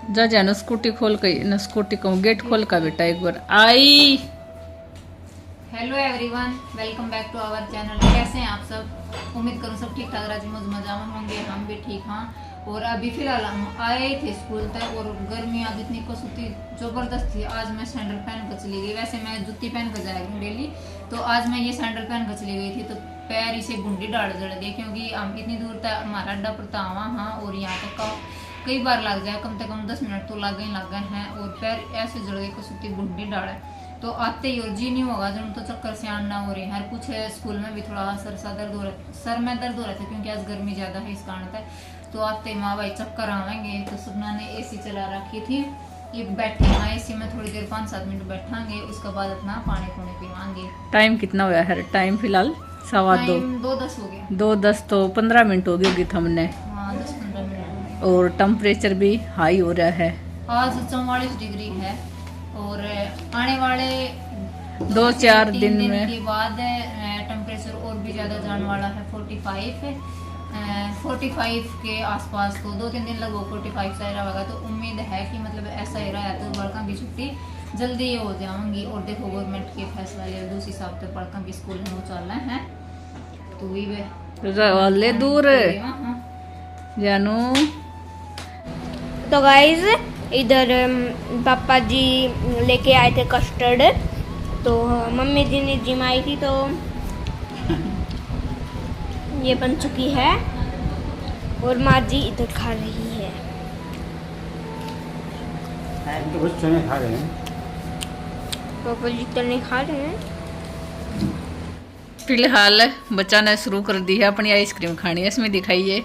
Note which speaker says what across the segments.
Speaker 1: जा जानो स्कूटी खोल के न स्कूटी को गेट खोल का बेटा एक बार आई।
Speaker 2: Hello everyone, welcome back to our channel. कैसे हैं आप सब? उम्मीद करूँ सब ठीक ठाक राजी मजा में होंगे। हम भी ठीक हैं। और अभी फिलहाल हम आए थे स्कूल तक और गर्मी आज इतनी कसौती जबरदस्त थी। आज मैं सैंडल पहन कर चली गई। वैसे मैं जूती पहन कर जाया करूँ डेली, तो आज मैं ये सैंडल पहन कर चली गई थी तो पैर इसे गुंडी डाल जड़ गई, क्योंकि हम इतनी दूर तक हमारा अड्डा पड़ता हाँ और यहाँ तक कई बार लग जाए, कम से कम 10 मिनट तो लग गए हैं। और पैर ऐसे जड़ गए कसौती गुंडी डाले तो आते ही और जी नहीं होगा जब तो चक्कर से आना हो रही है। कुछ है स्कूल में भी थोड़ा दर्द हो रहा, सर में दर्द हो रहा था क्योंकि आज गर्मी ज्यादा है इस कारण था। तो आते माँ भाई चक्कर आवेंगे तो सपना ने एसी चला रखी थी। ये बैठे हैं एसी में थोड़ी देर 5-7 मिनट बैठांगे, उसके बाद अपना पानी पुणी पीवांगे।
Speaker 1: टाइम कितना हुआ है? टाइम फिलहाल 2:15
Speaker 2: 2:10 हो गया।
Speaker 1: 2:10 तो 15 मिनट हो गई हमने।
Speaker 2: हाँ 10-15 मिनट।
Speaker 1: और टेम्परेचर भी हाई हो रहा है।
Speaker 2: आज 44 डिग्री है और आने वाले
Speaker 1: 2-4 दिन में
Speaker 2: के बाद टेम्परेचर और भी ज्यादा जाने वाला है। 45 के आसपास, तो 2-3 दिन लगभग 45 से रहेगा। तो उम्मीद है कि मतलब ऐसा ही रहा तो बड़का की छुट्टी जल्दी हो जाऊंगी। और देखो गवर्नमेंट के फैसला ले दूसरी हिसाब से बड़का की स्कूल में चल रहे हैं तो
Speaker 1: वाले दूर जानू।
Speaker 3: तो गाइज इधर पापा जी लेके आए थे कस्टर्ड, तो मम्मी जी ने जिमाई थी तो ये बन चुकी है और माँ जी इधर खा रही है।
Speaker 4: तो बच्चे नहीं खा रहे हैं,
Speaker 3: पापा जी तो नहीं खा रहे हैं।
Speaker 1: फिलहाल बच्चा ने शुरू कर दी है अपनी आइसक्रीम खानी। इसमें दिखाइए,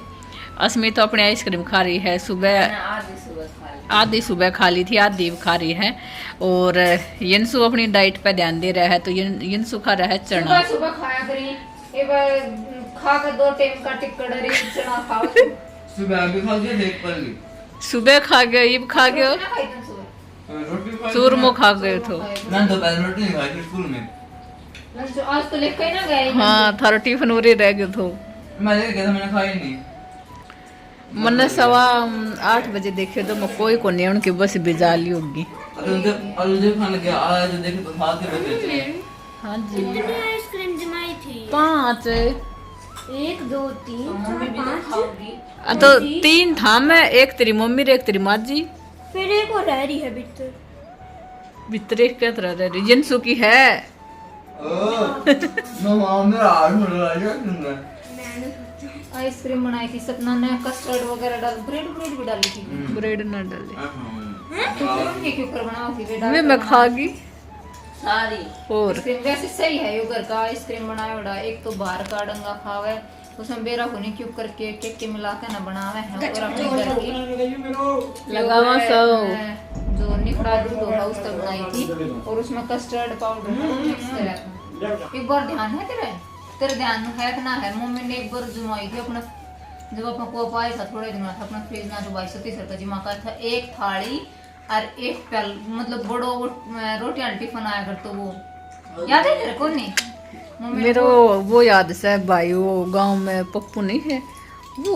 Speaker 1: असमी तो अपनी आइसक्रीम खा रही है। सुबह आधी सुबह खा ली थी, आधी खा रही है। और यंसु अपनी डाइट पे ध्यान दे रहा है तो यंसु खा रहा है चना।
Speaker 2: सुबह खाया करी, एक बार खा कर 2 टाइम का टिक्कर चना खाओ।
Speaker 4: सुबह भी खा गए, देख पर ली
Speaker 1: सुबह खा गए, इब खा गए, चूरमो खा गए तो
Speaker 4: ना तो पहले रोटी नहीं खाई स्कूल में।
Speaker 2: आज तो लेके ना गए।
Speaker 1: हाँ थारा टिफिन उरे रह गए तो
Speaker 4: मैं लेके गया था, मैंने खाई नहीं।
Speaker 1: मैंने 8:15 बजे देखे तो मैं कोई को नहीं उनकी बस भिजा ली होगी।
Speaker 4: अलजे खाने के आया तो देखे तो साथ ही बचे थे।
Speaker 1: हाँ जी
Speaker 3: आइसक्रीम जमाई थी
Speaker 1: 5
Speaker 3: 1 2 3 4 5
Speaker 1: तो 3 था मैं, एक तेरी मम्मी रे एक तेरी माँ जी,
Speaker 3: फिर एक और रह रही है भीतर।
Speaker 1: भीतर क्या तरह रह रही यंसु की है।
Speaker 2: आइसक्रीम बनाई थी सपना ने, कस्टर्ड वगैरह डाल, ब्रेड भी डाली थी।
Speaker 1: ब्रेड ना डाले
Speaker 2: क्यों कर बनाओ थी बेटा?
Speaker 1: मैं खागी
Speaker 2: सारी
Speaker 1: और
Speaker 2: वैसे सही है यो घर का आइसक्रीम बनाया बड़ा। एक तो बाहर का डंगा खावे उसमें बेरा को नहीं क्यूब करके केक के मिला के ना बनावे हैं। और अपने घर की
Speaker 1: लगावा सब
Speaker 2: जो निफड़ा दूध होगा उसका बनाई थी और उसमें कस्टर्ड पाउडर मिक्स करा था। एक बार ध्यान है तेरे ध्यान है कि ना है? मम्मी ने एक बार जमाई थी अपना, जब अपना कोप आया था थोड़े दिन था, अपना फ्रिज ना जो 22-23 का जमा कर था। एक थाली और एक प्याल, मतलब बड़ो रोटी टिफिन आया कर, तो वो याद है तेरे को? नहीं
Speaker 1: मेरे वो याद से भाई, वो गांव में पप्पू नहीं है वो,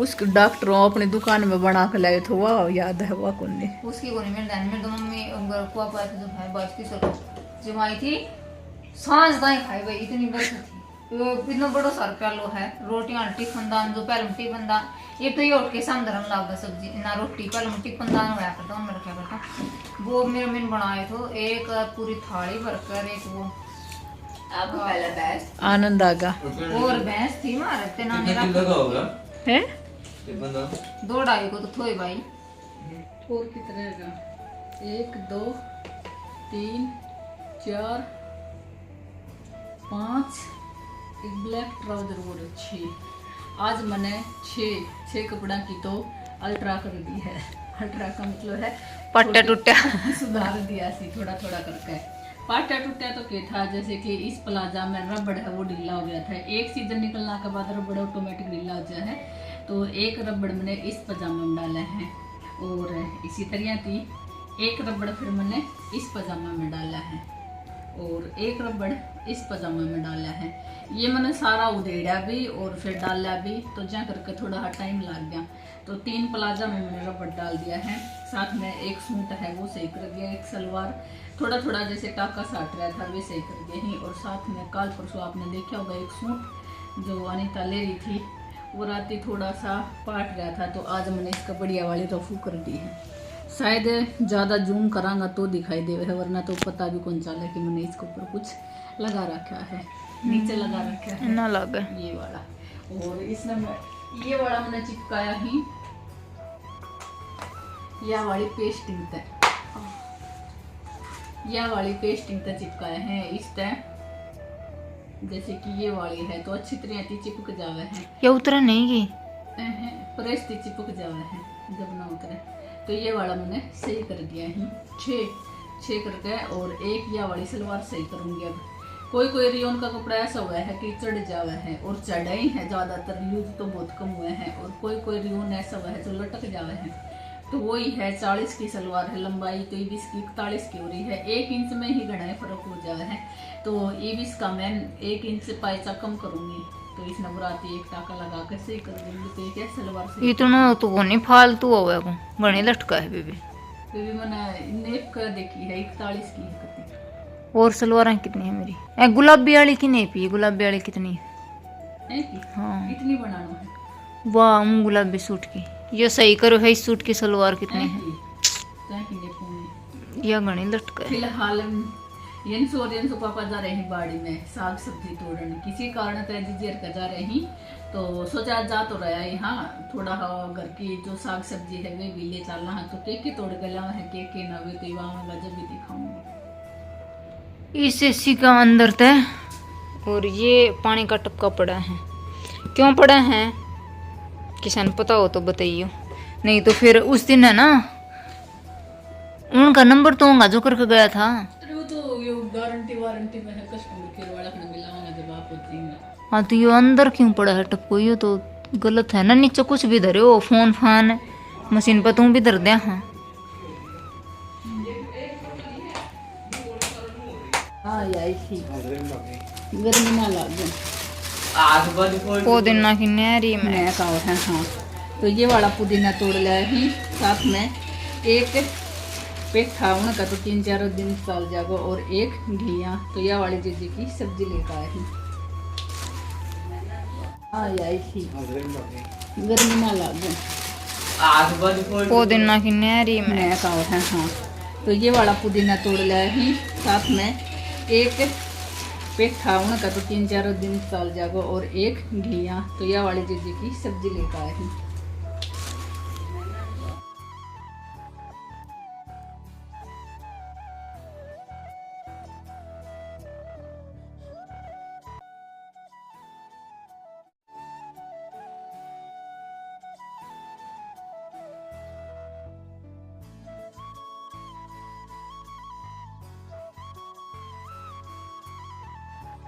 Speaker 1: उसके डॉक्टरों अपनी दुकान में बना के लाए थे, वाह याद है वह कौन नहीं
Speaker 2: उसकी को नहीं मेरे ध्यान में। तो मम्मी को पाया था जो भाई 22-23 जमाई थी, सांझ दाई खाई भाई इतनी बस थी। इतना बड़ा सर प्यालो है रोटियां टिफिन दान, जो पहले टिफिन दान ये तो ये उठ के सामने लागा सब्जी ना रोटी, पहले टिफिन दान होया करता उनमें रखा करता। वो मेरे मैंने बनाए थे एक पूरी थाली भरकर। एक वो अब पहले भैंस
Speaker 1: आनंद आगा
Speaker 2: और भैंस थी मारे ते ना मेरा
Speaker 1: है
Speaker 2: 2-2.5 को तो थोई भाई।
Speaker 1: और कितने का 1 2 3 4 5 एक ब्लैक ट्राउजर और 6। आज मैंने 6 कपड़ा की तो अल्ट्रा कर दी है। अल्ट्रा का मतलब है पट्टा टूटा सुधार दिया सी थोड़ा थोड़ा करके। पाटा टूटा तो क्या था, जैसे कि इस प्लाजा में रबड़ है वो ढीला हो गया था। एक सीजन निकलने के बाद रबड़ ऑटोमेटिक ढीला हो जाए है, तो एक रबड़ मैंने इस पजामे में डाला है। और इसी तरह थी एक रबड़ फिर मैंने इस पजामा में डाला है और एक रबड़ इस पजामे में डाला है। ये मैंने सारा उधेड़ा भी और फिर डाला भी, तो जा करके थोड़ा टाइम लग गया। तो 3 प्लाजा में मैंने रबड़ डाल दिया है, साथ में एक सूट है वो सही कर दिया, एक सलवार थोड़ा थोड़ा जैसे टाका साट रहा था वे सही कर दिया ही। और साथ में कल परसों आपने देखा होगा एक सूट जो अनीता ले रही थी वो राती थोड़ा सा पाट रहा था, तो आज मैंने इसका बढ़िया वाली रफू कर दी है। शायद ज़्यादा जूम करांगा तो दिखाई दे, वरना तो पता भी कौन चला कि मैंने इसके ऊपर कुछ लगा रखा है, नीचे लगा रखा है
Speaker 2: ना लगे
Speaker 1: ये वाला। और इसमें ये वाला मैंने चिपकाया ही या वाली पेस्टिंग तक, या वाली पेस्टिंग तक चिपकाया है इस तय, जैसे कि ये वाली है तो अच्छी तरह चिपक जावे है,
Speaker 2: ये उतरा नहीं की
Speaker 1: प्रेस चिपक जावे है जब ना उतरे। तो ये वाला मैंने सही कर दिया है 6 करके, और एक या वाली सलवार सही करूंगी। अब कोई रियोन का कपड़ा ऐसा हुआ है कि चढ़ जावा है, और चढ़ा ही है ज्यादातर, यूज तो बहुत कम हुए हैं। और कोई रियोन ऐसा हुआ है जो लटक जावा है, तो वही है 40 की सलवार है, लंबाई तो 20 की 41 की हो रही है, 1 इंच में ही घना फर्क हो जावा है। तो 20 का मैं 1 इंच से पायचा कम करूंगी, तो इस नवरात्रि एक टाका लगा कर सही कर दूंगी। तो ये क्या सलवार से
Speaker 2: इतना तो नहीं फालतू होवे को बने लटका है बेबी।
Speaker 1: मैंने नेप कर देखी है 41 की है कती।
Speaker 2: और सलवारें कितनी है मेरी? गुलाबी वाली की नहीं पी, गुलाबी वाली कितनी है? हाँ
Speaker 1: इतनी बनाना है
Speaker 2: वाह, गुलाबी सूट की ये सही करो है। इस सूट की सलवार कितनी है? यह घनी लटका है।
Speaker 1: फिलहाल यंसु और यंसु पापा जा रहे हैं बाड़ी में साग सब्जी तोड़ने, किसी कारण तेजीर का जा रहे हैं, तो सोचा जा तो रहा है यहाँ थोड़ा घर की जो साग सब्जी है वे भी ले चलना है, तो के तोड़ के लाना है, के ना वे तो वहाँ जब भी दिखाऊंगी।
Speaker 2: इस एसी का अंदर तय, और ये पानी का टपका पड़ा है, क्यों पड़ा है किसान पता हो तो बताइए, नहीं तो फिर उस दिन है ना उनका नंबर तो होगा जो करके गया था।
Speaker 1: तो ये गारंटी वारंटी में है, कस्टमर केयर वाला का मिलाऊंगा जब आप होती।
Speaker 2: हाँ तो ये अंदर क्यों पड़ा है टपको? ये तो गलत है ना, नीचे कुछ भी धरे हो, फोन फान मशीन पर तुम भी धर दे। हाँ
Speaker 1: गर्मी ना लगे
Speaker 2: पुदीना की नहरी में
Speaker 1: है। हाँ तो ये वाला पुदीना तोड़ लिया ही, साथ में एक पेठा उनका तो 3-4 दिन चल जाएगा, और एक घिया, तो यह वाली जीजी की सब्जी लेकर आए ही। आई थी गर्मी ना लगे
Speaker 2: पुदीना की नहरी में
Speaker 1: है। हाँ तो ये वाला पुदीना तोड़ लिया ही, साथ में एक पेठा उनका तो 3-4 दिन चल जाएगा, और एक घिया, तो यह वाली जीजी की सब्जी लेकर आए ही।